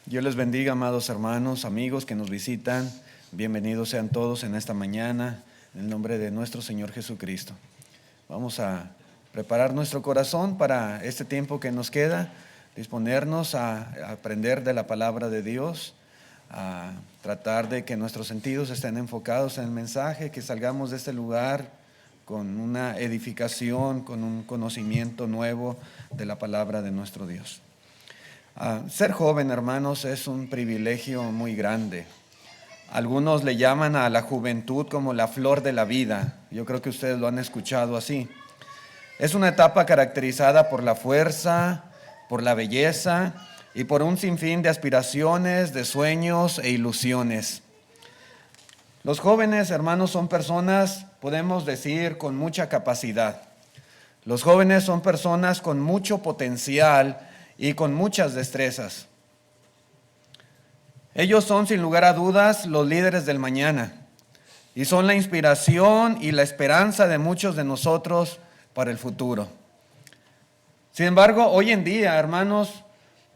Dios les bendiga, amados hermanos, amigos que nos visitan. Bienvenidos sean todos en esta mañana, en el nombre de nuestro Señor Jesucristo. Vamos a preparar nuestro corazón para este tiempo que nos queda, disponernos a aprender de la palabra de Dios, a tratar de que nuestros sentidos estén enfocados en el mensaje, que salgamos de este lugar con una edificación, con un conocimiento nuevo de la palabra de nuestro Dios. Ser joven, hermanos, es un privilegio muy grande. Algunos le llaman a la juventud como la flor de la vida. Yo creo que ustedes lo han escuchado así. Es una etapa caracterizada por la fuerza, por la belleza y por un sinfín de aspiraciones, de sueños e ilusiones. Los jóvenes, hermanos, son personas, podemos decir, con mucha capacidad. Los jóvenes son personas con mucho potencial y con muchas destrezas. Ellos son, sin lugar a dudas, los líderes del mañana y son la inspiración y la esperanza de muchos de nosotros para el futuro. Sin embargo, hoy en día, hermanos,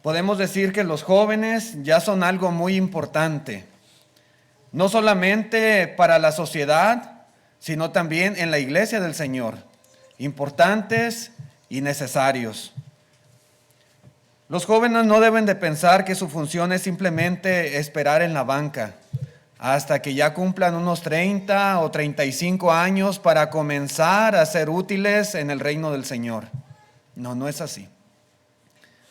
podemos decir que los jóvenes ya son algo muy importante, no solamente para la sociedad, sino también en la iglesia del Señor, importantes y necesarios. Los jóvenes no deben de pensar que su función es simplemente esperar en la banca hasta que ya cumplan unos 30 o 35 años para comenzar a ser útiles en el reino del Señor. No, no es así.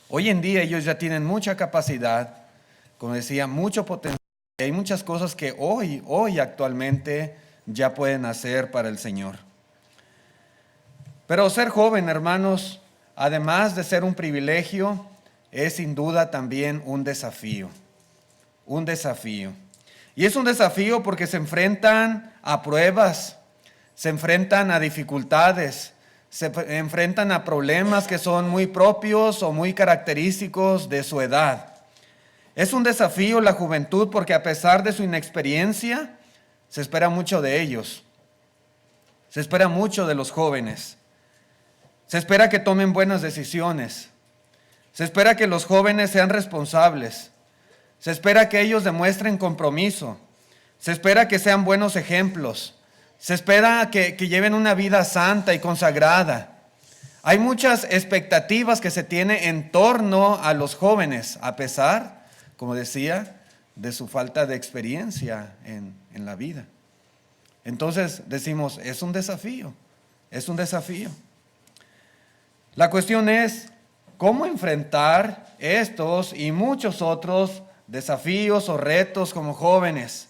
Hoy en día ellos ya tienen mucha capacidad, como decía, mucho potencial. Y hay muchas cosas que hoy actualmente ya pueden hacer para el Señor. Pero ser joven, hermanos, además de ser un privilegio, es sin duda también un desafío. Un desafío. Y es un desafío porque se enfrentan a pruebas, se enfrentan a dificultades, se enfrentan a problemas que son muy propios o muy característicos de su edad. Es un desafío la juventud porque a pesar de su inexperiencia, se espera mucho de ellos. Se espera mucho de los jóvenes. Se espera que tomen buenas decisiones. Se espera que los jóvenes sean responsables. Se espera que ellos demuestren compromiso. Se espera que sean buenos ejemplos. Se espera que lleven una vida santa y consagrada. Hay muchas expectativas que se tienen en torno a los jóvenes, a pesar, como decía, de su falta de experiencia en la vida. Entonces decimos, es un desafío, es un desafío. La cuestión es, ¿cómo enfrentar estos y muchos otros desafíos o retos como jóvenes?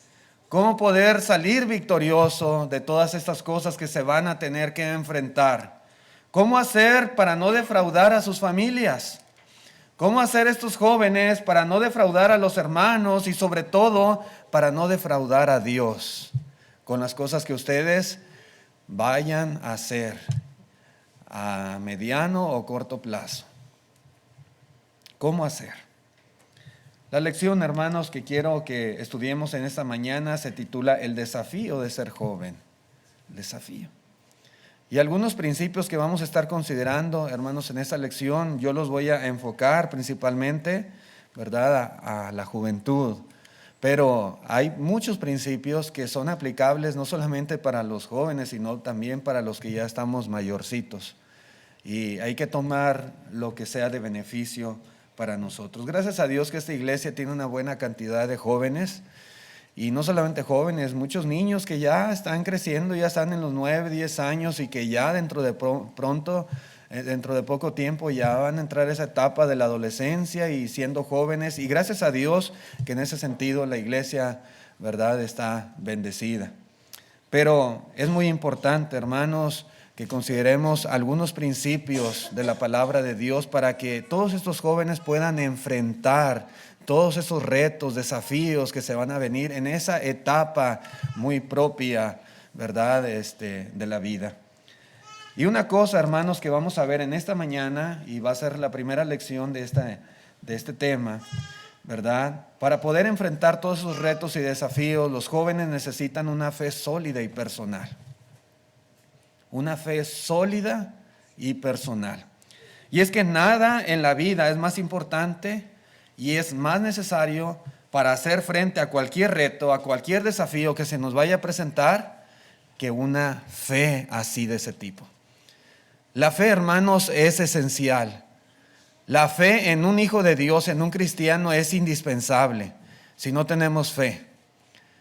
¿Cómo poder salir victorioso de todas estas cosas que se van a tener que enfrentar? ¿Cómo hacer para no defraudar a sus familias? ¿Cómo hacer estos jóvenes para no defraudar a los hermanos y sobre todo para no defraudar a Dios con las cosas que ustedes vayan a hacer a mediano o corto plazo? ¿Cómo hacer? La lección, hermanos, que quiero que estudiemos en esta mañana se titula El desafío de ser joven. El desafío. Y algunos principios que vamos a estar considerando, hermanos, en esta lección, yo los voy a enfocar principalmente, ¿verdad?, a la juventud. Pero hay muchos principios que son aplicables no solamente para los jóvenes, sino también para los que ya estamos mayorcitos. Y hay que tomar lo que sea de beneficio para nosotros. Gracias a Dios que esta iglesia tiene una buena cantidad de jóvenes, y no solamente jóvenes, muchos niños que ya están creciendo, ya están en los 9, 10 años y que ya dentro de poco tiempo ya van a entrar a esa etapa de la adolescencia y siendo jóvenes. Y gracias a Dios que en ese sentido la iglesia, ¿verdad?, está bendecida. Pero es muy importante, hermanos, que consideremos algunos principios de la palabra de Dios para que todos estos jóvenes puedan enfrentar todos esos retos, desafíos que se van a venir en esa etapa muy propia, ¿verdad?, de la vida. Y una cosa, hermanos, que vamos a ver en esta mañana, y va a ser la primera lección de este tema, ¿verdad? Para poder enfrentar todos esos retos y desafíos, los jóvenes necesitan una fe sólida y personal. Una fe sólida y personal. Y es que nada en la vida es más importante y es más necesario para hacer frente a cualquier reto, a cualquier desafío que se nos vaya a presentar, que una fe así de ese tipo. La fe, hermanos, es esencial. La fe en un hijo de Dios, en un cristiano, es indispensable. Si no tenemos fe,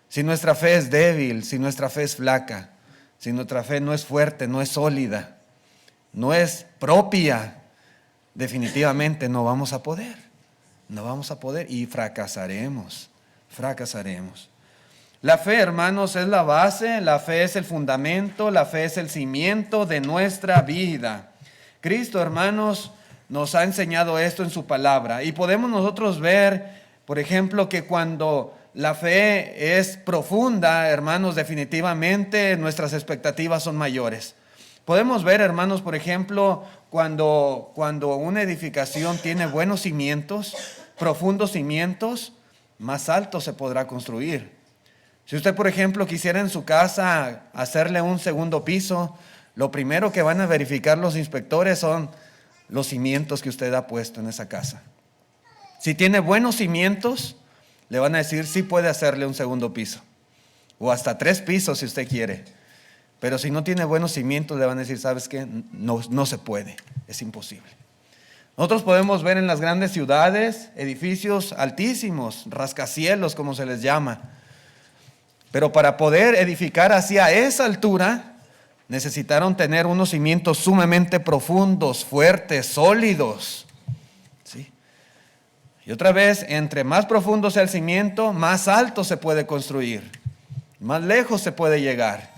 si nuestra fe es débil, si nuestra fe es flaca, si nuestra fe no es fuerte, no es sólida, no es propia, definitivamente no vamos a poder. No vamos a poder y fracasaremos. La fe, hermanos, es la base, la fe es el fundamento, la fe es el cimiento de nuestra vida. Cristo, hermanos, nos ha enseñado esto en su palabra y podemos nosotros ver, por ejemplo, que cuando la fe es profunda, hermanos, definitivamente nuestras expectativas son mayores. Podemos ver, hermanos, por ejemplo, cuando una edificación tiene buenos cimientos, profundos cimientos, más alto se podrá construir. Si usted, por ejemplo, quisiera en su casa hacerle un segundo piso, lo primero que van a verificar los inspectores son los cimientos que usted ha puesto en esa casa. Si tiene buenos cimientos, le van a decir sí puede hacerle un segundo piso, o hasta 3 pisos si usted quiere. Pero si no tiene buenos cimientos, le van a decir, ¿sabes qué? No se puede, es imposible. Nosotros podemos ver en las grandes ciudades edificios altísimos, rascacielos como se les llama. Pero para poder edificar hacia esa altura, necesitaron tener unos cimientos sumamente profundos, fuertes, sólidos. ¿Sí? Y otra vez, entre más profundo sea el cimiento, más alto se puede construir, más lejos se puede llegar.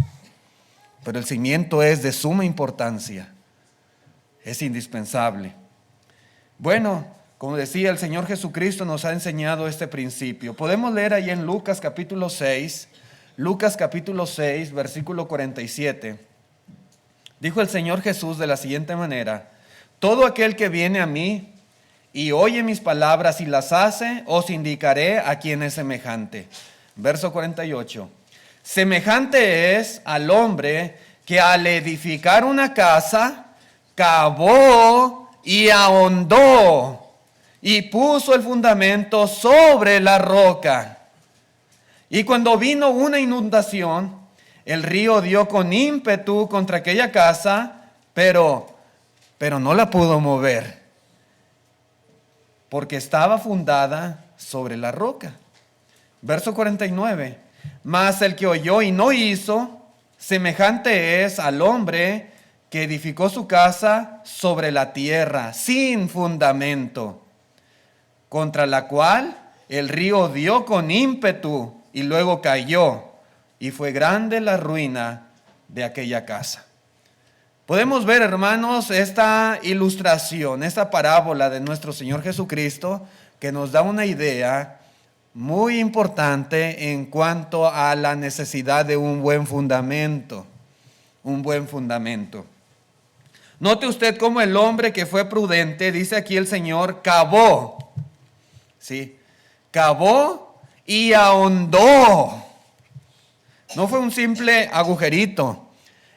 Pero el cimiento es de suma importancia, es indispensable. Bueno, como decía, el Señor Jesucristo nos ha enseñado este principio. Podemos leer ahí en Lucas capítulo 6, versículo 47. Dijo el Señor Jesús de la siguiente manera: todo aquel que viene a mí y oye mis palabras y las hace, os indicaré a quién es semejante. Verso 48. Semejante es al hombre que al edificar una casa, cavó y ahondó y puso el fundamento sobre la roca. Y cuando vino una inundación, el río dio con ímpetu contra aquella casa, pero no la pudo mover, porque estaba fundada sobre la roca. Verso 49. Mas el que oyó y no hizo, semejante es al hombre que edificó su casa sobre la tierra, sin fundamento, contra la cual el río dio con ímpetu y luego cayó, y fue grande la ruina de aquella casa. Podemos ver, hermanos, esta ilustración, esta parábola de nuestro Señor Jesucristo, que nos da una idea muy importante en cuanto a la necesidad de un buen fundamento. Un buen fundamento. Note usted cómo el hombre que fue prudente, dice aquí el Señor, cavó. ¿Sí? Cavó y ahondó. No fue un simple agujerito.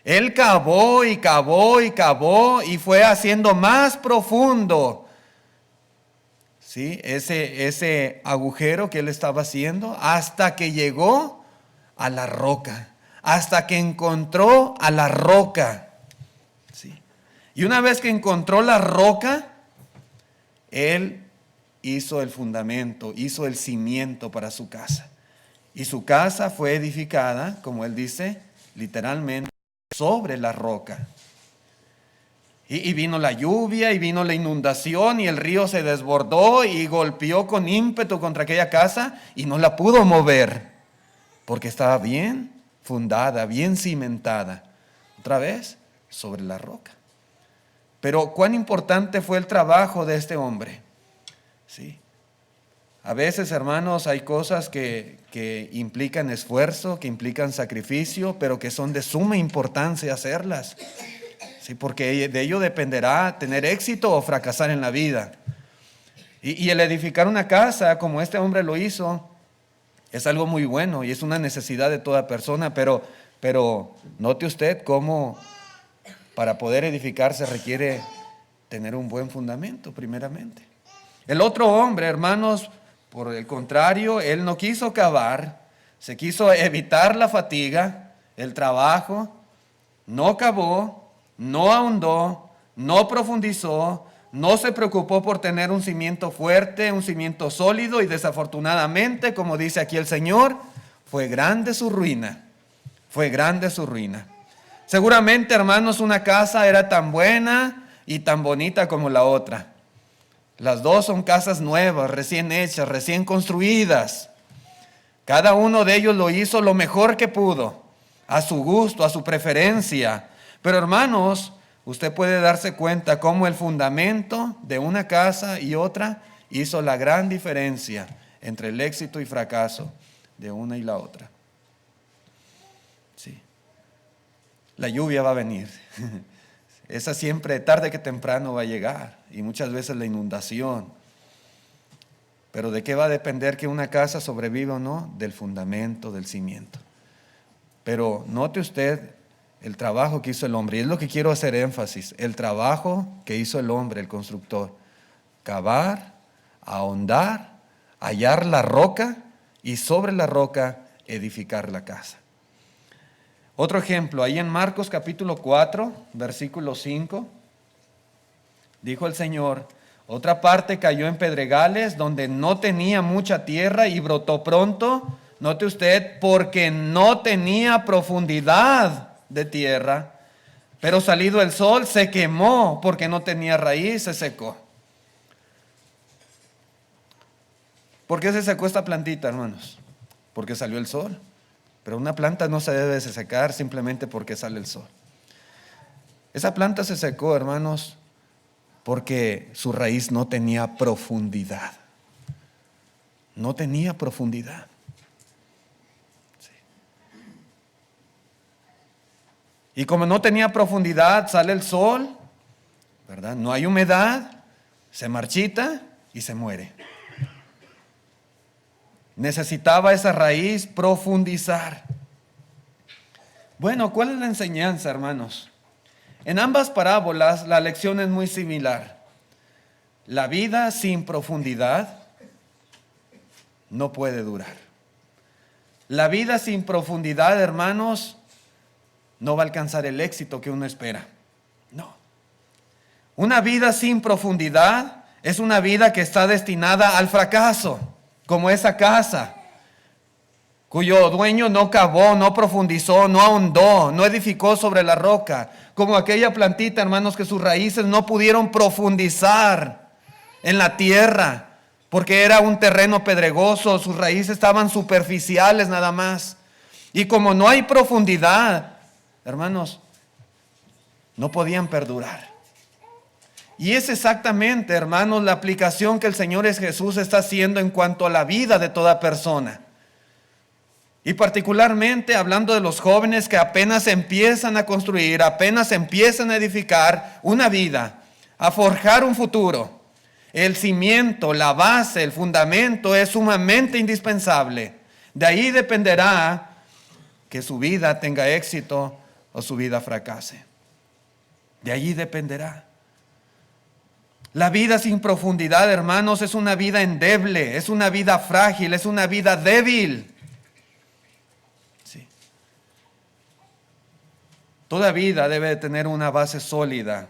Él cavó y cavó y cavó y fue haciendo más profundo. ¿Sí? Ese agujero que él estaba haciendo hasta que llegó a la roca, hasta que encontró a la roca. ¿Sí? Y una vez que encontró la roca, él hizo el fundamento, hizo el cimiento para su casa. Y su casa fue edificada, como él dice, literalmente, sobre la roca. Y vino la lluvia y vino la inundación y el río se desbordó y golpeó con ímpetu contra aquella casa y no la pudo mover porque estaba bien fundada, bien cimentada. Otra vez, sobre la roca. Pero cuán importante fue el trabajo de este hombre. ¿Sí? A veces, hermanos, hay cosas que implican esfuerzo, que implican sacrificio, pero que son de suma importancia hacerlas. Sí, porque de ello dependerá tener éxito o fracasar en la vida. Y el edificar una casa, como este hombre lo hizo, es algo muy bueno y es una necesidad de toda persona, pero note usted cómo para poder edificar se requiere tener un buen fundamento primeramente. El otro hombre, hermanos, por el contrario, él no quiso cavar, se quiso evitar la fatiga, el trabajo, no cavó, no ahondó, no profundizó, no se preocupó por tener un cimiento fuerte, un cimiento sólido, y desafortunadamente, como dice aquí el Señor, fue grande su ruina, fue grande su ruina. Seguramente, hermanos, una casa era tan buena y tan bonita como la otra. Las dos son casas nuevas, recién hechas, recién construidas. Cada uno de ellos lo hizo lo mejor que pudo, a su gusto, a su preferencia. Pero hermanos, usted puede darse cuenta cómo el fundamento de una casa y otra hizo la gran diferencia entre el éxito y fracaso de una y la otra. Sí. La lluvia va a venir. Esa siempre, tarde que temprano, va a llegar. Y muchas veces la inundación. Pero ¿de qué va a depender que una casa sobreviva o no? Del fundamento, del cimiento. Pero note usted el trabajo que hizo el hombre. Y es lo que quiero hacer énfasis. El trabajo que hizo el hombre, el constructor. Cavar, ahondar, hallar la roca y sobre la roca edificar la casa. Otro ejemplo, ahí en Marcos capítulo 4, versículo 5, dijo el Señor: otra parte cayó en pedregales donde no tenía mucha tierra y brotó pronto. Note usted, porque no tenía profundidad de tierra, pero salido el sol se quemó porque no tenía raíz, se secó. ¿Por qué se secó esta plantita, hermanos? Porque salió el sol. Pero una planta no se debe secar simplemente porque sale el sol. Esa planta se secó, hermanos, porque su raíz no tenía profundidad. No tenía profundidad. Sí. Y como no tenía profundidad, sale el sol, ¿verdad? No hay humedad, se marchita y se muere. Necesitaba esa raíz profundizar. Bueno, ¿cuál es la enseñanza, hermanos? En ambas parábolas la lección es muy similar. La vida sin profundidad no puede durar. La vida sin profundidad, hermanos, no va a alcanzar el éxito que uno espera. No. Una vida sin profundidad es una vida que está destinada al fracaso, como esa casa, cuyo dueño no cavó, no profundizó, no ahondó, no edificó sobre la roca, como aquella plantita, hermanos, que sus raíces no pudieron profundizar en la tierra, porque era un terreno pedregoso, sus raíces estaban superficiales nada más. Y como no hay profundidad, hermanos, no podían perdurar. Y es exactamente, hermanos, la aplicación que el Señor Jesús está haciendo en cuanto a la vida de toda persona. Y particularmente hablando de los jóvenes que apenas empiezan a construir, apenas empiezan a edificar una vida, a forjar un futuro. El cimiento, la base, el fundamento es sumamente indispensable. De ahí dependerá que su vida tenga éxito o su vida fracase. De allí dependerá. La vida sin profundidad, hermanos, es una vida endeble, es una vida frágil, es una vida débil. Sí. Toda vida debe de tener una base sólida.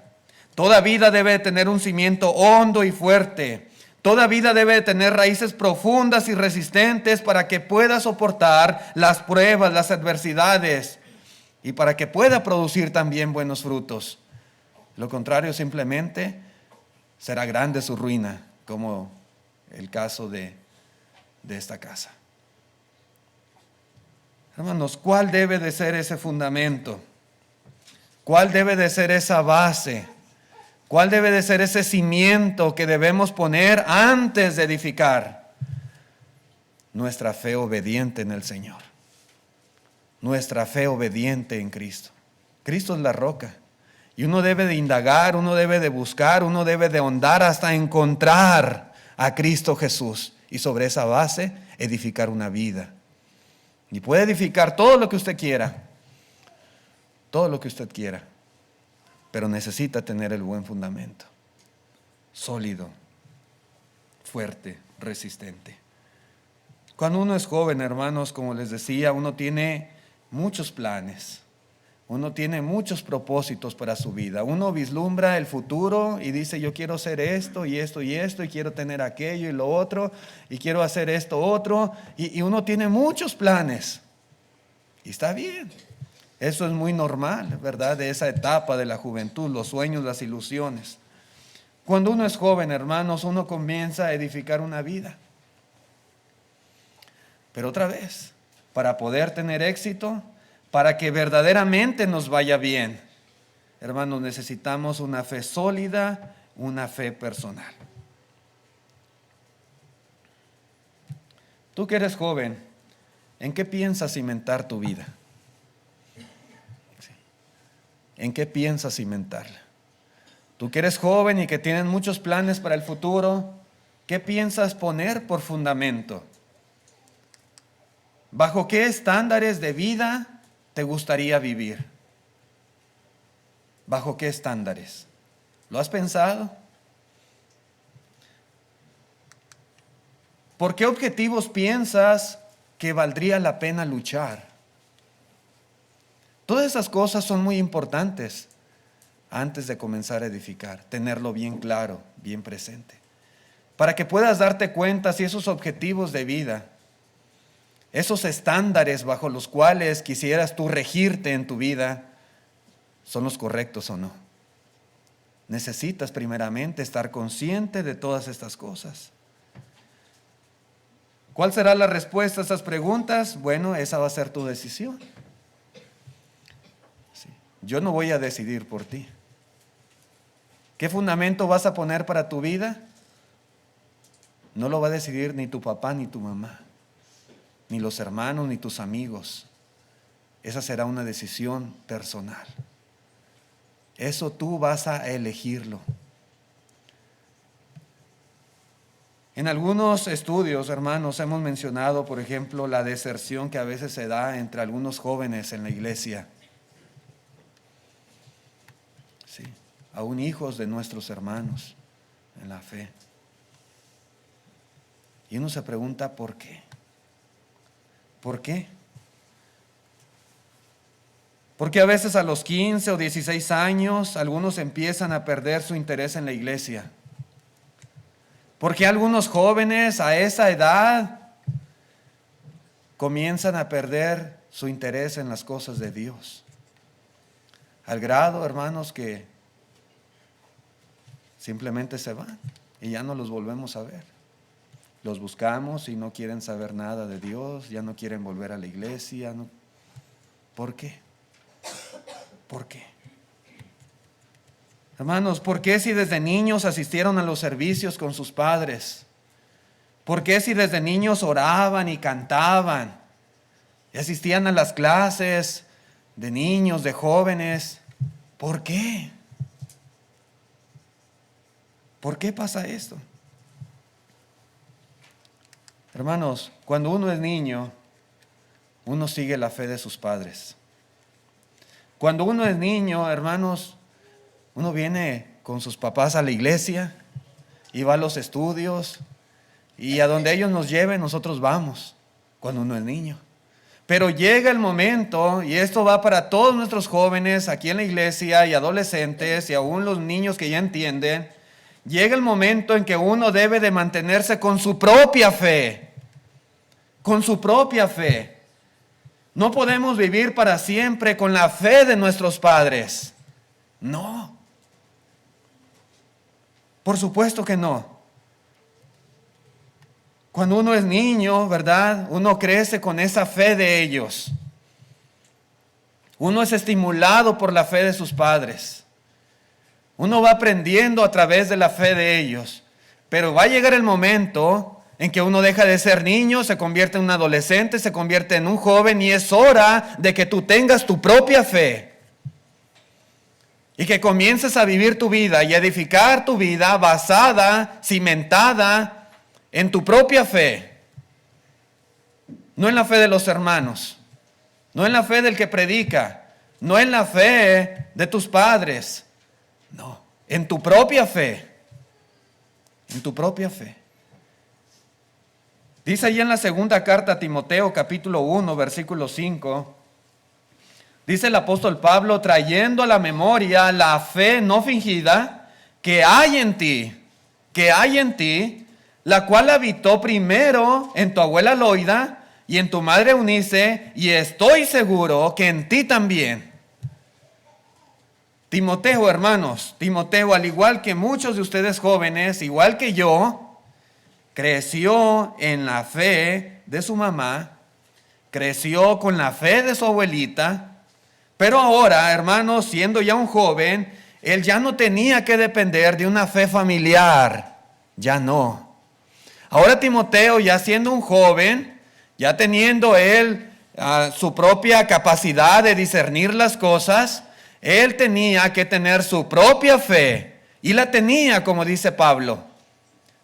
Toda vida debe de tener un cimiento hondo y fuerte. Toda vida debe de tener raíces profundas y resistentes para que pueda soportar las pruebas, las adversidades y para que pueda producir también buenos frutos. Lo contrario, simplemente será grande su ruina, como el caso de esta casa. Hermanos, ¿cuál debe de ser ese fundamento? ¿Cuál debe de ser esa base? ¿Cuál debe de ser ese cimiento que debemos poner antes de edificar? Nuestra fe obediente en el Señor. Nuestra fe obediente en Cristo. Cristo es la roca. Y uno debe de indagar, uno debe de buscar, uno debe de ahondar hasta encontrar a Cristo Jesús. Y sobre esa base edificar una vida. Y puede edificar todo lo que usted quiera. Todo lo que usted quiera. Pero necesita tener el buen fundamento. Sólido. fuerte, resistente. Cuando uno es joven, hermanos, como les decía, uno tiene muchos planes. Uno tiene muchos propósitos para su vida. Uno vislumbra el futuro y dice, yo quiero hacer esto y esto y esto, y quiero tener aquello y lo otro, y quiero hacer esto otro. Y uno tiene muchos planes. Y está bien. Eso es muy normal, ¿verdad? De esa etapa de la juventud, los sueños, las ilusiones. Cuando uno es joven, hermanos, uno comienza a edificar una vida. Pero otra vez, para poder tener éxito, para que verdaderamente nos vaya bien, hermanos, necesitamos una fe sólida, una fe personal. Tú que eres joven, ¿en qué piensas cimentar tu vida? ¿En qué piensas cimentarla? Tú que eres joven y que tienes muchos planes para el futuro, ¿qué piensas poner por fundamento? ¿Bajo qué estándares de vida te gustaría vivir? ¿Bajo qué estándares? ¿Lo has pensado? ¿Por qué objetivos piensas que valdría la pena luchar? Todas esas cosas son muy importantes antes de comenzar a edificar, tenerlo bien claro, bien presente, para que puedas darte cuenta si esos objetivos de vida, esos estándares bajo los cuales quisieras tú regirte en tu vida, son los correctos o no. Necesitas primeramente estar consciente de todas estas cosas. ¿Cuál será la respuesta a esas preguntas? Bueno, esa va a ser tu decisión. Sí. Yo no voy a decidir por ti. ¿Qué fundamento vas a poner para tu vida? No lo va a decidir ni tu papá ni tu mamá, ni los hermanos, ni tus amigos. Esa será una decisión personal. Eso tú vas a elegirlo. En algunos estudios, hermanos, hemos mencionado, por ejemplo, la deserción que a veces se da entre algunos jóvenes en la iglesia. Sí, aún hijos de nuestros hermanos en la fe. Y uno se pregunta, ¿por qué? ¿Por qué? Porque a veces a los 15 o 16 años algunos empiezan a perder su interés en la iglesia. Porque algunos jóvenes a esa edad comienzan a perder su interés en las cosas de Dios. Al grado, hermanos, que simplemente se van y ya no los volvemos a ver. Los buscamos y no quieren saber nada de Dios, ya no quieren volver a la iglesia. No. ¿Por qué? ¿Por qué? Hermanos, ¿por qué si desde niños asistieron a los servicios con sus padres? ¿Por qué si desde niños oraban y cantaban? Y asistían a las clases de niños, de jóvenes. ¿Por qué? ¿Por qué pasa esto? Hermanos, cuando uno es niño, uno sigue la fe de sus padres. Cuando uno es niño, hermanos, uno viene con sus papás a la iglesia y va a los estudios y a donde ellos nos lleven nosotros vamos, cuando uno es niño. Pero llega el momento, y esto va para todos nuestros jóvenes aquí en la iglesia y adolescentes y aún los niños que ya entienden, llega el momento en que uno debe de mantenerse con su propia fe, con su propia fe. No podemos vivir para siempre con la fe de nuestros padres. No. Por supuesto que no. Cuando uno es niño, ¿verdad? Uno crece con esa fe de ellos. Uno es estimulado por la fe de sus padres. Uno va aprendiendo a través de la fe de ellos. Pero va a llegar el momento en que uno deja de ser niño, se convierte en un adolescente, se convierte en un joven y es hora de que tú tengas tu propia fe. Y que comiences a vivir tu vida y a edificar tu vida basada, cimentada en tu propia fe. No en la fe de los hermanos, no en la fe del que predica, no en la fe de tus padres. No, en tu propia fe. En tu propia fe. Dice ahí en la segunda carta a Timoteo, capítulo 1, versículo 5, dice el apóstol Pablo, trayendo a la memoria la fe no fingida que hay en ti, la cual habitó primero en tu abuela Loida y en tu madre Eunice, y estoy seguro que en ti también. Timoteo, hermanos, Timoteo, al igual que muchos de ustedes jóvenes, igual que yo, creció en la fe de su mamá, creció con la fe de su abuelita, pero ahora, hermanos, siendo ya un joven, él ya no tenía que depender de una fe familiar, ya no. Ahora Timoteo, ya siendo un joven, ya teniendo él su propia capacidad de discernir las cosas, él tenía que tener su propia fe, y la tenía, como dice Pablo.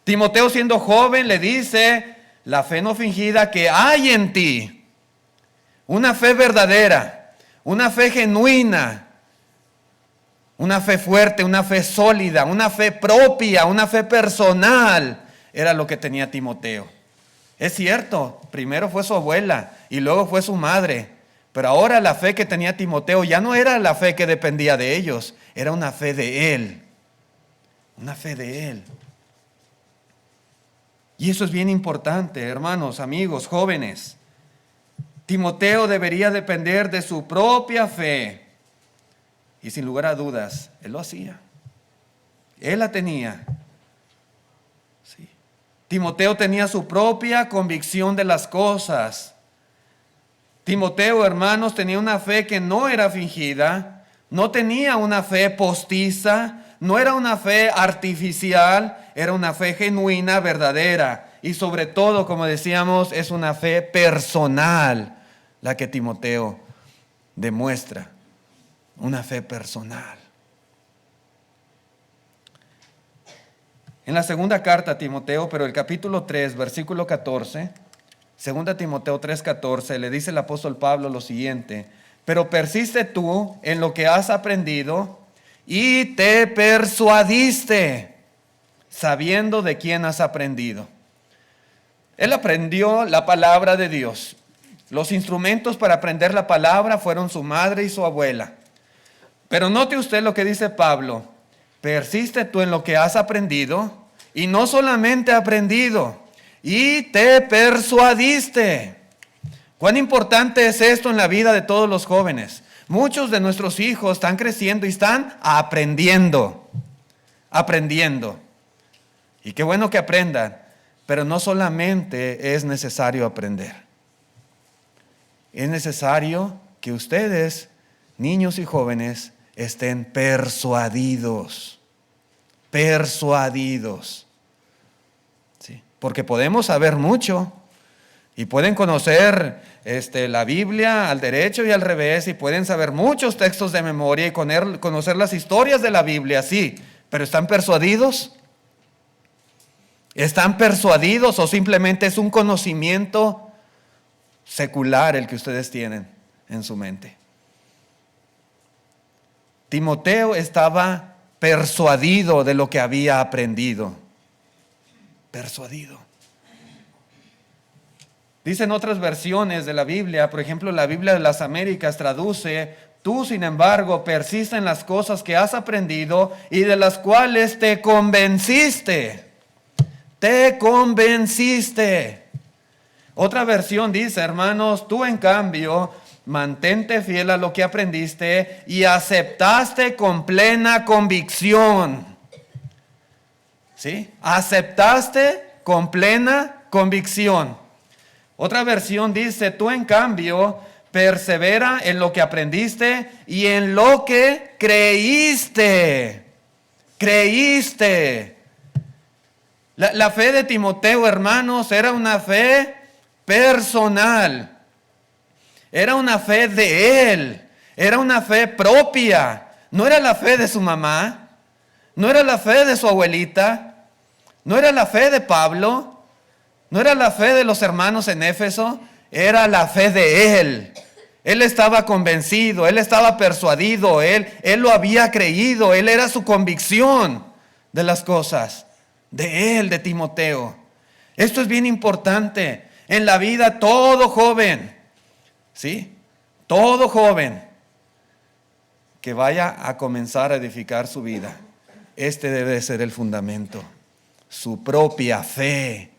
Timoteo, siendo joven, le dice, la fe no fingida que hay en ti, una fe verdadera, una fe genuina, una fe fuerte, una fe sólida, una fe propia, una fe personal, era lo que tenía Timoteo. Es cierto, primero fue su abuela y luego fue su madre, pero ahora la fe que tenía Timoteo ya no era la fe que dependía de ellos, era una fe de él, una fe de él. Y eso es bien importante, hermanos, amigos, jóvenes. Timoteo debería depender de su propia fe. Y sin lugar a dudas, él lo hacía. Él la tenía. Sí. Timoteo tenía su propia convicción de las cosas. Timoteo, hermanos, tenía una fe que no era fingida, no tenía una fe postiza, no era una fe artificial, era una fe genuina, verdadera. Y sobre todo, como decíamos, es una fe personal la que Timoteo demuestra. Una fe personal. En la segunda carta a Timoteo, pero el capítulo 3, versículo 14, 2 Timoteo 3:14, le dice el apóstol Pablo lo siguiente: pero persiste tú en lo que has aprendido y te persuadiste, sabiendo de quién has aprendido. Él aprendió la palabra de Dios. Los instrumentos para aprender la palabra fueron su madre y su abuela. Pero note usted lo que dice Pablo: persiste tú en lo que has aprendido, y no solamente aprendido, y te persuadiste. ¿Cuán importante es esto en la vida de todos los jóvenes? Muchos de nuestros hijos están creciendo y están aprendiendo. Y qué bueno que aprendan, pero no solamente es necesario aprender. Es necesario que ustedes, niños y jóvenes, estén persuadidos. ¿Sí? Porque podemos saber mucho y pueden conocer la Biblia al derecho y al revés, y pueden saber muchos textos de memoria y conocer las historias de la Biblia, sí, pero ¿están persuadidos? ¿Están persuadidos o simplemente es un conocimiento secular el que ustedes tienen en su mente? Timoteo estaba persuadido de lo que había aprendido. Persuadido. Dicen otras versiones de la Biblia, por ejemplo, la Biblia de las Américas traduce: tú, sin embargo, persiste en las cosas que has aprendido y de las cuales te convenciste. Te convenciste. Otra versión dice: hermanos, tú en cambio, mantente fiel a lo que aprendiste y aceptaste con plena convicción. ¿Sí? Aceptaste con plena convicción. Otra versión dice: tú en cambio, persevera en lo que aprendiste y en lo que creíste. Creíste. La fe de Timoteo, hermanos, era una fe personal. Era una fe de él, era una fe propia. No era la fe de su mamá, no era la fe de su abuelita, no era la fe de Pablo, no era la fe de los hermanos en Éfeso, era la fe de él. Él estaba convencido, él estaba persuadido, él lo había creído, él era su convicción de las cosas, de él, de Timoteo. Esto es bien importante en la vida. Todo joven, ¿sí? Todo joven que vaya a comenzar a edificar su vida, este debe ser el fundamento. Su propia fe,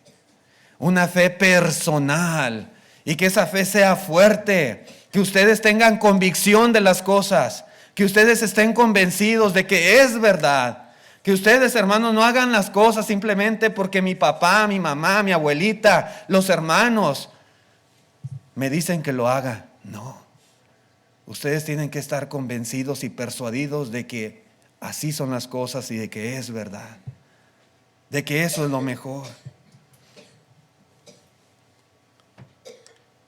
una fe personal, y que esa fe sea fuerte, que ustedes tengan convicción de las cosas, que ustedes estén convencidos de que es verdad, que ustedes, hermanos, no hagan las cosas simplemente porque mi papá, mi mamá, mi abuelita, los hermanos me dicen que lo haga. No, ustedes tienen que estar convencidos y persuadidos de que así son las cosas y de que es verdad, de que eso es lo mejor.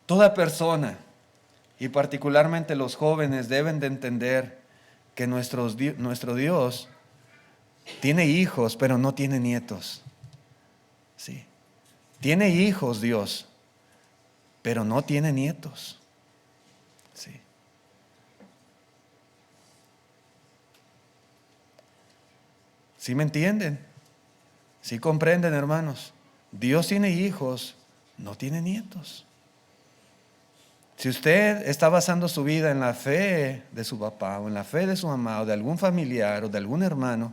Toda persona, y particularmente los jóvenes, deben de entender que nuestro Dios tiene hijos, pero no tiene nietos. Sí. Tiene hijos Dios, pero no tiene nietos. Sí. ¿Sí me entienden? ¿Sí comprenden, hermanos? Dios tiene hijos, no tiene nietos. Si usted está basando su vida en la fe de su papá o en la fe de su mamá o de algún familiar o de algún hermano,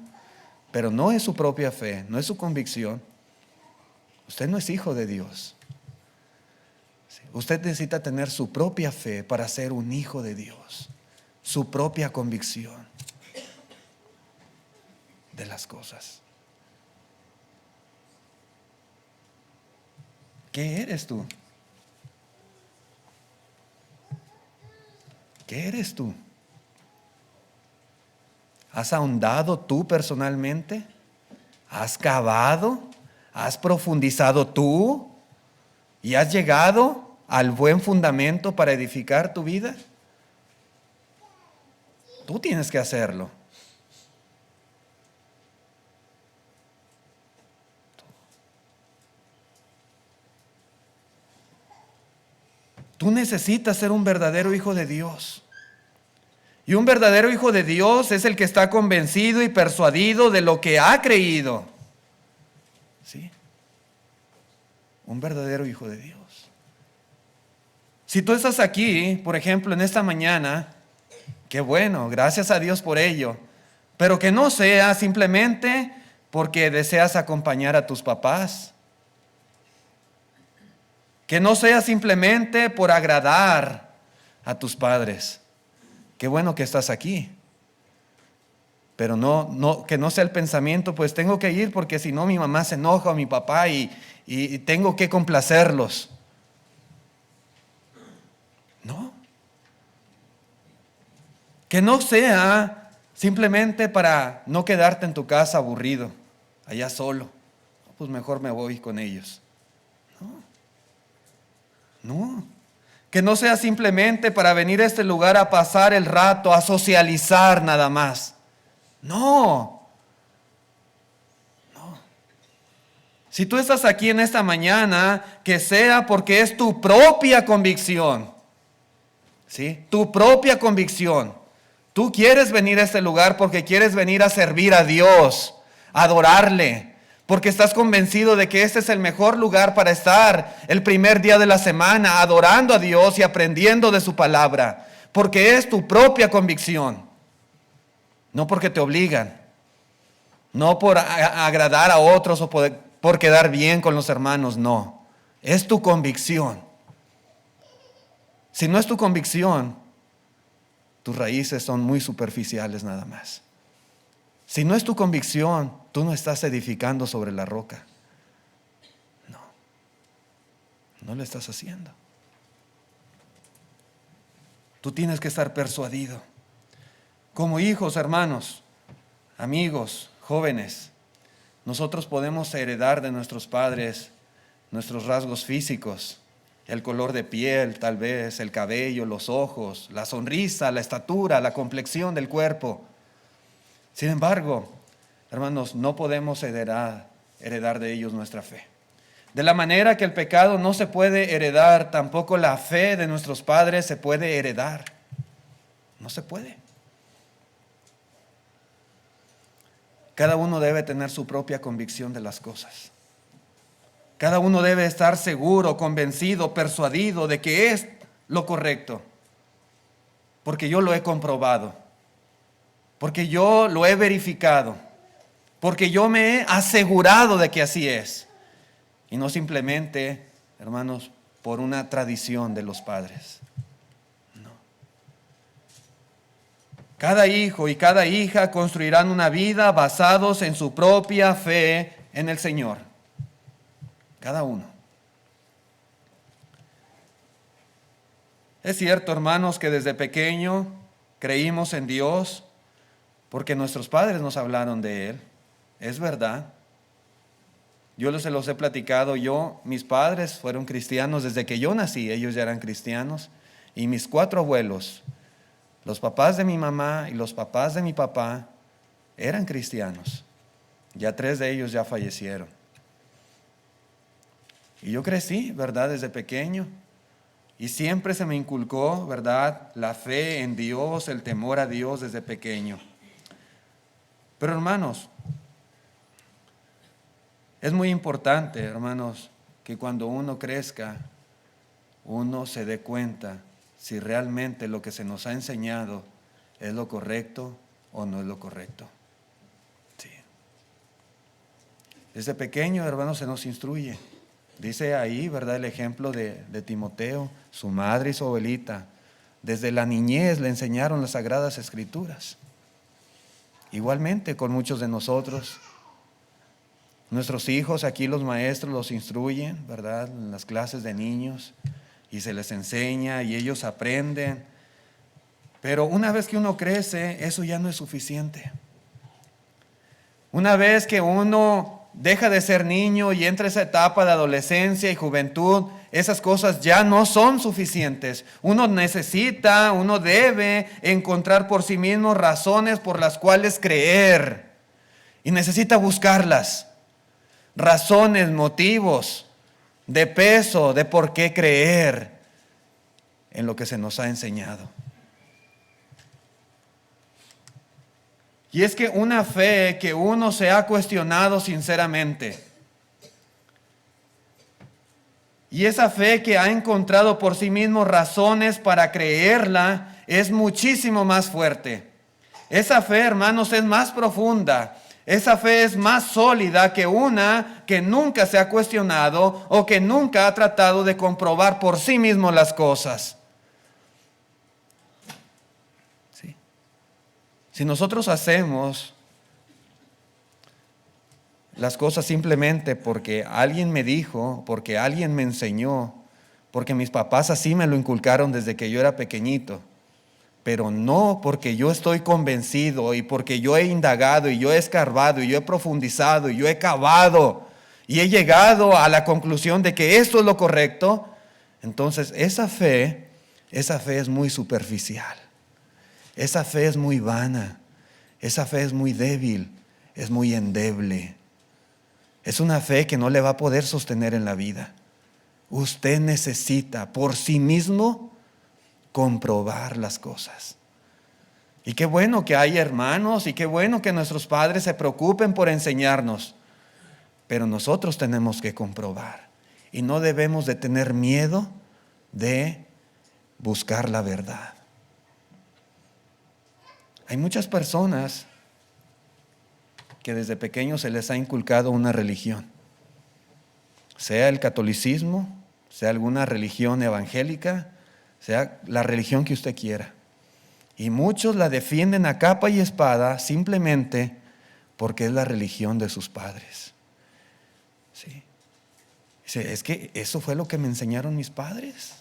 pero no es su propia fe, no es su convicción, usted no es hijo de Dios. Usted necesita tener su propia fe para ser un hijo de Dios, su propia convicción de las cosas. ¿Qué eres tú? ¿Qué eres tú? ¿Has ahondado tú personalmente? ¿Has cavado? ¿Has profundizado tú? ¿Y has llegado al buen fundamento para edificar tu vida? Tú tienes que hacerlo. Tú necesitas ser un verdadero hijo de Dios. Y un verdadero hijo de Dios es el que está convencido y persuadido de lo que ha creído. ¿Sí? Un verdadero hijo de Dios. Si tú estás aquí, por ejemplo, en esta mañana, qué bueno, gracias a Dios por ello. Pero que no sea simplemente porque deseas acompañar a tus papás. Que no sea simplemente por agradar a tus padres. Qué bueno que estás aquí. Pero que no sea el pensamiento, pues tengo que ir porque si no mi mamá se enoja o mi papá y tengo que complacerlos. No. Que no sea simplemente para no quedarte en tu casa aburrido, allá solo. Pues mejor me voy con ellos. No. Que no sea simplemente para venir a este lugar a pasar el rato, a socializar nada más. No. Si tú estás aquí en esta mañana, que sea porque es tu propia convicción. ¿Sí? Tu propia convicción. Tú quieres venir a este lugar porque quieres venir a servir a Dios, a adorarle, porque estás convencido de que este es el mejor lugar para estar el primer día de la semana, adorando a Dios y aprendiendo de su palabra, porque es tu propia convicción, no porque te obligan, no por agradar a otros o por quedar bien con los hermanos, no, es tu convicción. Si no es tu convicción, tus raíces son muy superficiales nada más. Si no es tu convicción, tú no estás edificando sobre la roca. No lo estás haciendo. Tú tienes que estar persuadido. Como hijos, hermanos, amigos, jóvenes, nosotros podemos heredar de nuestros padres nuestros rasgos físicos, el color de piel, tal vez, el cabello, los ojos, la sonrisa, la estatura, la complexión del cuerpo. Sin embargo, hermanos, no podemos heredar de ellos nuestra fe. De la manera que el pecado no se puede heredar, tampoco la fe de nuestros padres se puede heredar. No se puede. Cada uno debe tener su propia convicción de las cosas. Cada uno debe estar seguro, convencido, persuadido de que es lo correcto. Porque yo lo he comprobado. Porque yo lo he verificado. Porque yo me he asegurado de que así es. Y no simplemente, hermanos, por una tradición de los padres. No. Cada hijo y cada hija construirán una vida basados en su propia fe en el Señor. Cada uno. Es cierto, hermanos, que desde pequeño creímos en Dios porque nuestros padres nos hablaron de Él. Es verdad. Yo se los he platicado. Mis padres fueron cristianos desde que yo nací. Ellos ya eran cristianos. Y mis 4 abuelos, los papás de mi mamá y los papás de mi papá, eran cristianos. Ya 3 de ellos ya fallecieron. Y yo crecí, ¿verdad? Desde pequeño. Y siempre se me inculcó, ¿verdad? La fe en Dios, el temor a Dios desde pequeño. Pero hermanos, es muy importante, hermanos, que cuando uno crezca, uno se dé cuenta si realmente lo que se nos ha enseñado es lo correcto o no es lo correcto. Sí. Desde pequeño, hermanos, se nos instruye. Dice ahí, ¿verdad? El ejemplo de Timoteo, su madre y su abuelita. Desde la niñez le enseñaron las Sagradas Escrituras. Igualmente con muchos de nosotros. Nuestros hijos, aquí los maestros los instruyen, ¿verdad? En las clases de niños. Y se les enseña y ellos aprenden. Pero una vez que uno crece, eso ya no es suficiente. Una vez que uno deja de ser niño y entra esa etapa de adolescencia y juventud, esas cosas ya no son suficientes. Uno debe encontrar por sí mismo razones por las cuales creer. Y necesita buscarlas. Razones, motivos de peso, de por qué creer en lo que se nos ha enseñado. Y es que una fe que uno se ha cuestionado sinceramente, y esa fe que ha encontrado por sí mismo razones para creerla, es muchísimo más fuerte. Esa fe, hermanos, es más profunda. Esa fe es más sólida que una que nunca se ha cuestionado o que nunca ha tratado de comprobar por sí mismo las cosas. Sí. Si nosotros hacemos las cosas simplemente porque alguien me dijo, porque alguien me enseñó, porque mis papás así me lo inculcaron desde que yo era pequeñito, pero no porque yo estoy convencido y porque yo he indagado y yo he escarbado y yo he profundizado y yo he cavado y he llegado a la conclusión de que esto es lo correcto, entonces esa fe es muy superficial. Esa fe es muy vana, esa fe es muy débil, es muy endeble. Es una fe que no le va a poder sostener en la vida. Usted necesita por sí mismo comprobar las cosas. Y qué bueno que hay hermanos y qué bueno que nuestros padres se preocupen por enseñarnos. Pero nosotros tenemos que comprobar y no debemos de tener miedo de buscar la verdad. Hay muchas personas que desde pequeños se les ha inculcado una religión, sea el catolicismo, sea alguna religión evangélica, sea la religión que usted quiera. Y muchos la defienden a capa y espada simplemente porque es la religión de sus padres. ¿Sí? Dice, es que eso fue lo que me enseñaron mis padres.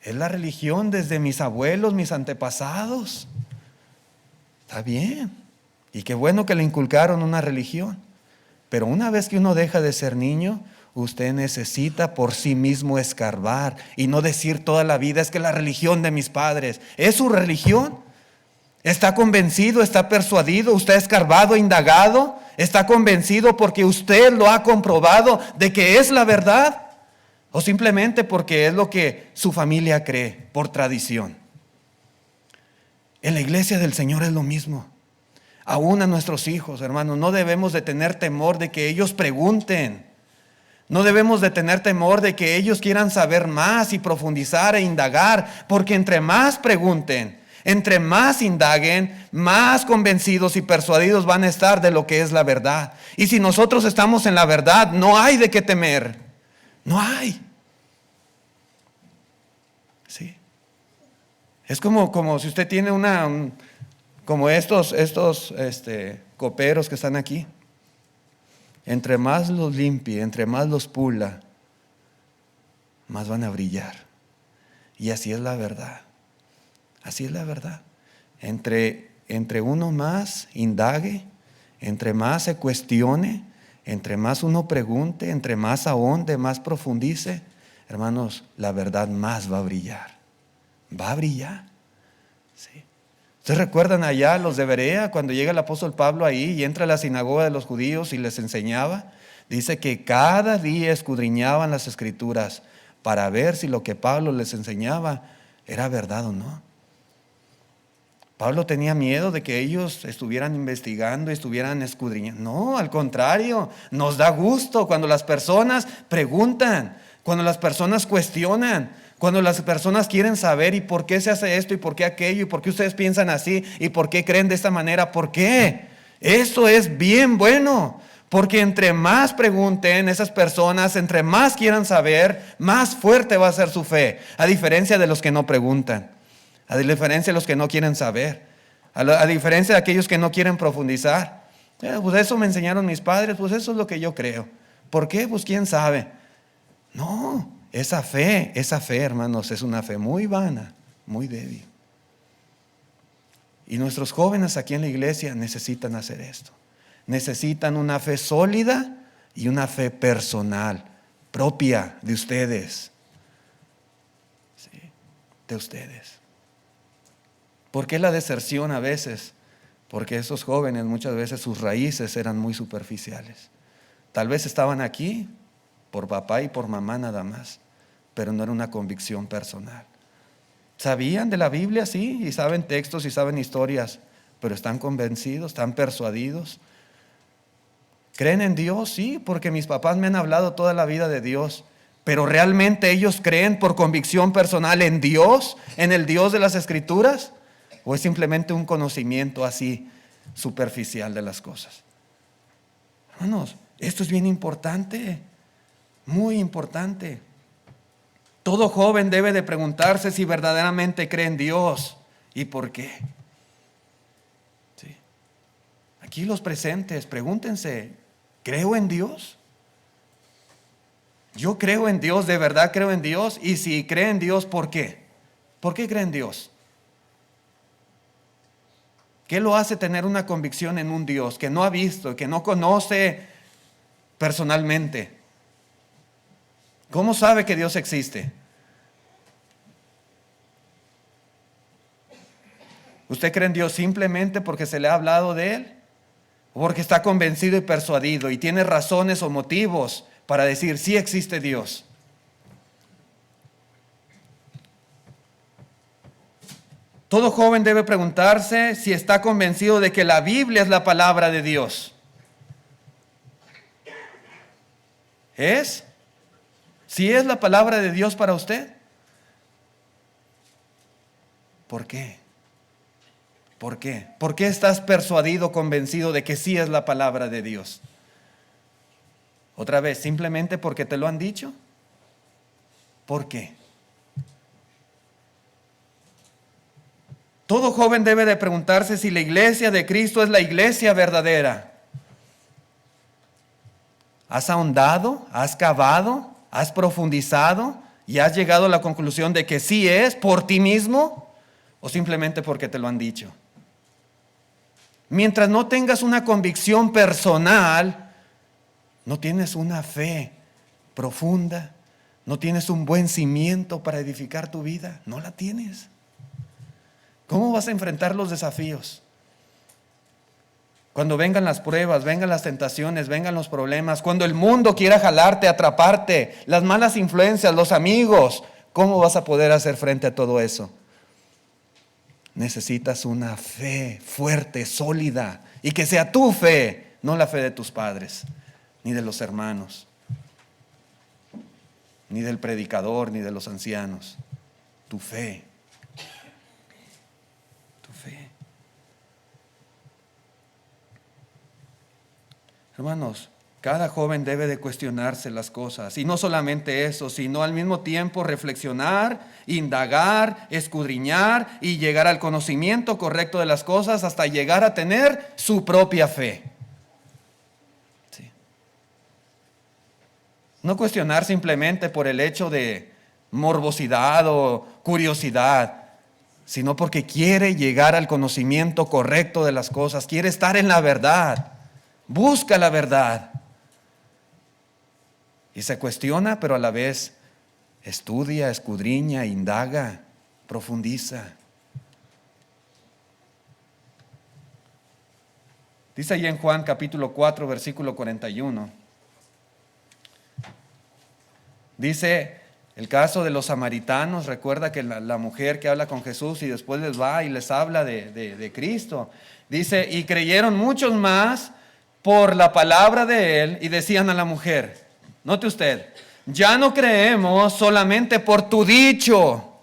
Es la religión desde mis abuelos, mis antepasados. Está bien. Y qué bueno que le inculcaron una religión. Pero una vez que uno deja de ser niño, usted necesita por sí mismo escarbar y no decir toda la vida, es que la religión de mis padres. ¿Es su religión? ¿Está convencido? ¿Está persuadido? ¿Usted ha escarbado, indagado? ¿Está convencido porque usted lo ha comprobado de que es la verdad? ¿O simplemente porque es lo que su familia cree por tradición? En la iglesia del Señor es lo mismo. Aún a nuestros hijos, hermanos, no debemos de tener temor de que ellos pregunten. No debemos de tener temor de que ellos quieran saber más y profundizar e indagar, porque entre más pregunten, entre más indaguen, más convencidos y persuadidos van a estar de lo que es la verdad. Y si nosotros estamos en la verdad, no hay de qué temer. No hay. Sí. Es como si usted tiene como estos coperos que están aquí. Entre más los limpie, entre más los pula, más van a brillar. Y así es la verdad. Así es la verdad. Entre uno más indague, entre más se cuestione, entre más uno pregunte, entre más ahonde, más profundice, hermanos, la verdad más va a brillar. Va a brillar. Sí. ¿Ustedes recuerdan allá los de Berea, cuando llega el apóstol Pablo ahí y entra a la sinagoga de los judíos y les enseñaba? Dice que cada día escudriñaban las escrituras para ver si lo que Pablo les enseñaba era verdad o no. Pablo tenía miedo de que ellos estuvieran investigando, estuvieran escudriñando. No, al contrario, nos da gusto cuando las personas preguntan, cuando las personas cuestionan, cuando las personas quieren saber y por qué se hace esto y por qué aquello y por qué ustedes piensan así y por qué creen de esta manera. ¿Por qué? Eso es bien bueno, porque entre más pregunten esas personas, entre más quieran saber, más fuerte va a ser su fe, a diferencia de los que no preguntan, a diferencia de los que no quieren saber, a diferencia de aquellos que no quieren profundizar. Pues eso me enseñaron mis padres, pues eso es lo que yo creo. ¿Por qué? Pues quién sabe. No. Esa fe, hermanos, es una fe muy vana, muy débil. Y nuestros jóvenes aquí en la iglesia necesitan hacer esto. Necesitan una fe sólida y una fe personal, propia de ustedes. Sí, de ustedes. ¿Por qué la deserción a veces? Porque esos jóvenes muchas veces sus raíces eran muy superficiales. Tal vez estaban aquí por papá y por mamá nada más, pero no era una convicción personal. Sabían de la Biblia, sí, y saben textos y saben historias, pero están convencidos, están persuadidos. ¿Creen en Dios? Sí, porque mis papás me han hablado toda la vida de Dios, pero ¿realmente ellos creen por convicción personal en Dios, en el Dios de las Escrituras? ¿O es simplemente un conocimiento así superficial de las cosas? Hermanos, esto es bien importante. Muy importante. Todo joven debe de preguntarse si verdaderamente cree en Dios y por qué. Sí. Aquí los presentes, pregúntense, ¿creo en Dios? Yo creo en Dios, de verdad creo en Dios. Y si cree en Dios, ¿por qué? ¿Por qué cree en Dios? ¿Qué lo hace tener una convicción en un Dios que no ha visto, que no conoce personalmente? ¿Cómo sabe que Dios existe? ¿Usted cree en Dios simplemente porque se le ha hablado de Él? ¿O porque está convencido y persuadido y tiene razones o motivos para decir sí existe Dios? Todo joven debe preguntarse si está convencido de que la Biblia es la palabra de Dios. ¿Es? ¿Si es la palabra de Dios para usted? ¿Por qué? ¿Por qué? ¿Por qué estás persuadido, convencido de que sí es la palabra de Dios? Otra vez, ¿simplemente porque te lo han dicho? ¿Por qué? Todo joven debe de preguntarse si la iglesia de Cristo es la iglesia verdadera. ¿Has ahondado? ¿Has cavado? ¿Has profundizado y has llegado a la conclusión de que sí es por ti mismo o simplemente porque te lo han dicho? Mientras no tengas una convicción personal, no tienes una fe profunda, no tienes un buen cimiento para edificar tu vida, no la tienes. ¿Cómo vas a enfrentar los desafíos? Cuando vengan las pruebas, vengan las tentaciones, vengan los problemas, cuando el mundo quiera jalarte, atraparte, las malas influencias, los amigos, ¿cómo vas a poder hacer frente a todo eso? Necesitas una fe fuerte, sólida y que sea tu fe, no la fe de tus padres, ni de los hermanos, ni del predicador, ni de los ancianos. Tu fe. Tu fe. Hermanos, cada joven debe de cuestionarse las cosas, y no solamente eso, sino al mismo tiempo reflexionar, indagar, escudriñar y llegar al conocimiento correcto de las cosas hasta llegar a tener su propia fe. Sí. No cuestionar simplemente por el hecho de morbosidad o curiosidad, sino porque quiere llegar al conocimiento correcto de las cosas, quiere estar en la verdad, busca la verdad. Y se cuestiona, pero a la vez estudia, escudriña, indaga, profundiza. Dice ahí en Juan capítulo 4, versículo 41. Dice el caso de los samaritanos. Recuerda que la mujer que habla con Jesús y después les va y les habla de Cristo. Dice, y creyeron muchos más por la palabra de él y decían a la mujer, note usted, ya no creemos solamente por tu dicho,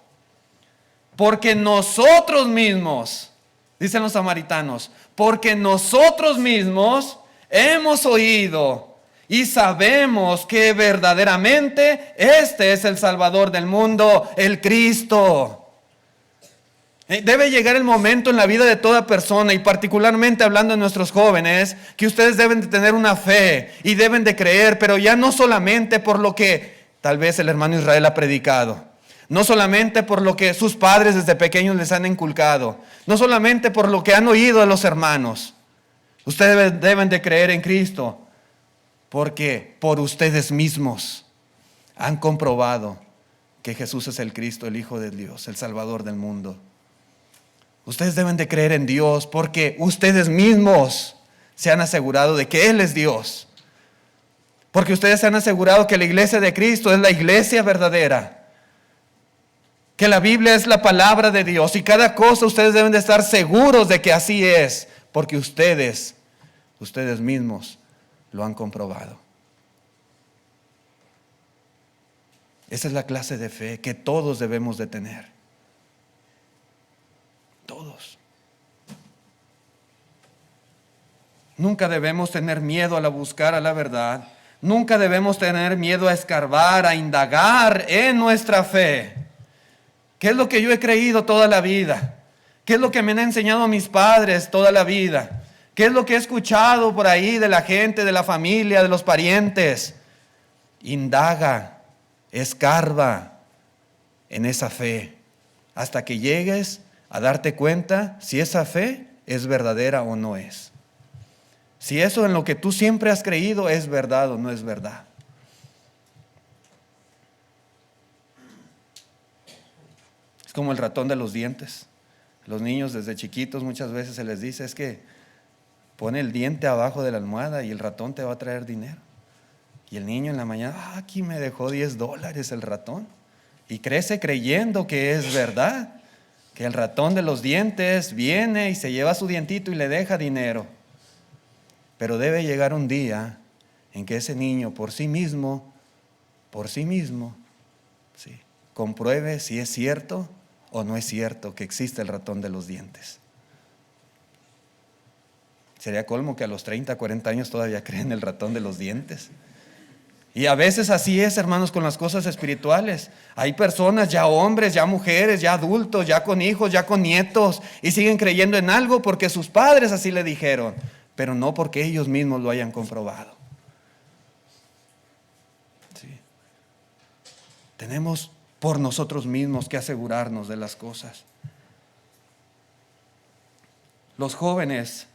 porque nosotros mismos, dicen los samaritanos, porque nosotros mismos hemos oído y sabemos que verdaderamente este es el Salvador del mundo, el Cristo. Debe llegar el momento en la vida de toda persona, y particularmente hablando de nuestros jóvenes, que ustedes deben de tener una fe y deben de creer, pero ya no solamente por lo que tal vez el hermano Israel ha predicado, no solamente por lo que sus padres desde pequeños les han inculcado, no solamente por lo que han oído de los hermanos. Ustedes deben de creer en Cristo, porque por ustedes mismos han comprobado que Jesús es el Cristo, el Hijo de Dios, el Salvador del mundo. Ustedes deben de creer en Dios porque ustedes mismos se han asegurado de que Él es Dios. Porque ustedes se han asegurado que la iglesia de Cristo es la iglesia verdadera. Que la Biblia es la palabra de Dios. Y cada cosa ustedes deben de estar seguros de que así es. Porque ustedes mismos lo han comprobado. Esa es la clase de fe que todos debemos de tener. Todos. Nunca debemos tener miedo al buscar a la verdad. Nunca debemos tener miedo a escarbar, a indagar en nuestra fe. ¿Qué es lo que yo he creído toda la vida? ¿Qué es lo que me han enseñado mis padres toda la vida? ¿Qué es lo que he escuchado por ahí de la gente, de la familia, de los parientes? Indaga, escarba en esa fe hasta que llegues a darte cuenta si esa fe es verdadera o no es. Si eso en lo que tú siempre has creído es verdad o no es verdad. Es como el ratón de los dientes. Los niños desde chiquitos muchas veces se les dice, es que pone el diente abajo de la almohada y el ratón te va a traer dinero. Y el niño en la mañana, aquí me dejó $10 el ratón. Y crece creyendo que es verdad. Que el ratón de los dientes viene y se lleva su dientito y le deja dinero. Pero debe llegar un día en que ese niño por sí mismo, sí, compruebe si es cierto o no es cierto que existe el ratón de los dientes. Sería colmo que a los 30, 40 años todavía creen el ratón de los dientes. Y a veces así es, hermanos, con las cosas espirituales. Hay personas, ya hombres, ya mujeres, ya adultos, ya con hijos, ya con nietos, y siguen creyendo en algo porque sus padres así le dijeron, pero no porque ellos mismos lo hayan comprobado. Sí. Tenemos por nosotros mismos que asegurarnos de las cosas. Los jóvenes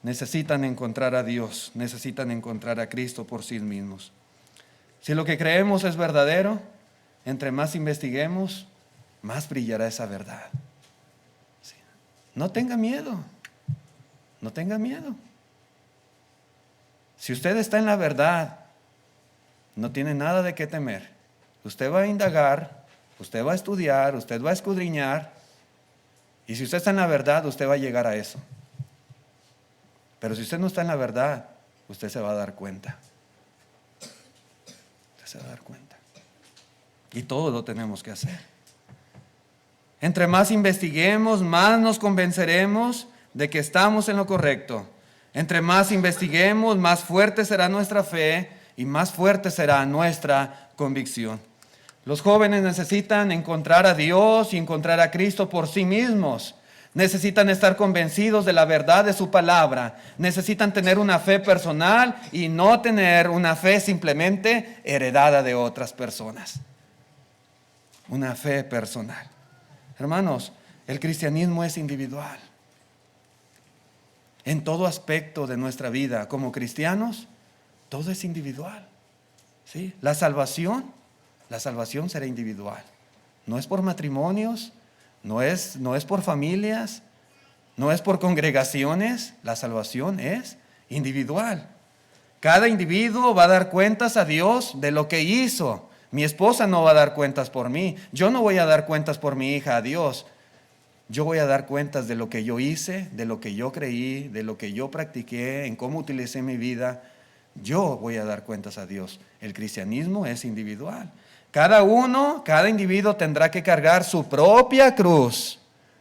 necesitan encontrar a Dios, necesitan encontrar a Cristo por sí mismos. Si lo que creemos es verdadero, entre más investiguemos, más brillará esa verdad. Sí. No tenga miedo, no tenga miedo. Si usted está en la verdad, no tiene nada de qué temer. Usted va a indagar, usted va a estudiar, usted va a escudriñar, y si usted está en la verdad, usted va a llegar a eso. Pero si usted no está en la verdad, usted se va a dar cuenta. Usted se va a dar cuenta. Y todo lo tenemos que hacer. Entre más investiguemos, más nos convenceremos de que estamos en lo correcto. Entre más investiguemos, más fuerte será nuestra fe y más fuerte será nuestra convicción. Los jóvenes necesitan encontrar a Dios y encontrar a Cristo por sí mismos. Necesitan estar convencidos de la verdad de su palabra. Necesitan tener una fe personal y no tener una fe simplemente heredada de otras personas. Una fe personal. Hermanos, el cristianismo es individual. En todo aspecto de nuestra vida como cristianos, todo es individual. ¿Sí? La salvación será individual. No es por matrimonios, no es por familias, no es por congregaciones. La salvación es individual. Cada individuo va a dar cuentas a Dios de lo que hizo. Mi esposa no va a dar cuentas por mí. Yo no voy a dar cuentas por mi hija a Dios. Yo voy a dar cuentas de lo que yo hice, de lo que yo creí, de lo que yo practiqué, en cómo utilicé mi vida. Yo voy a dar cuentas a Dios. El cristianismo es individual. Cada individuo tendrá que cargar su propia cruz,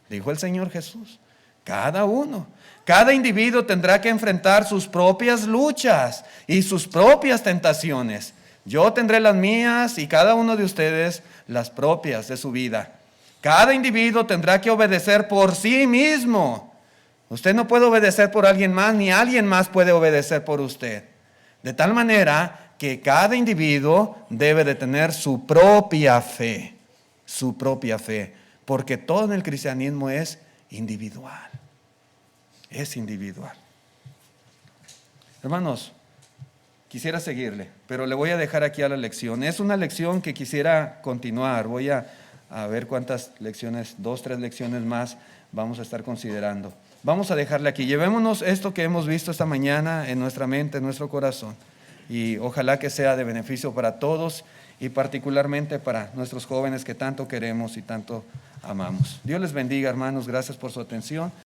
dijo el Señor Jesús. Cada uno. Cada individuo tendrá que enfrentar sus propias luchas y sus propias tentaciones. Yo tendré las mías y cada uno de ustedes las propias de su vida. Cada individuo tendrá que obedecer por sí mismo. Usted no puede obedecer por alguien más, ni alguien más puede obedecer por usted. De tal manera que cada individuo debe de tener su propia fe, porque todo en el cristianismo es individual. Es individual. Hermanos, quisiera seguirle, pero le voy a dejar aquí a la lección. Es una lección que quisiera continuar. Voy a ver cuántas lecciones, 2, 3 lecciones más vamos a estar considerando. Vamos a dejarle aquí. Llevémonos esto que hemos visto esta mañana en nuestra mente, en nuestro corazón. Y ojalá que sea de beneficio para todos y particularmente para nuestros jóvenes que tanto queremos y tanto amamos. Dios les bendiga, hermanos. Gracias por su atención.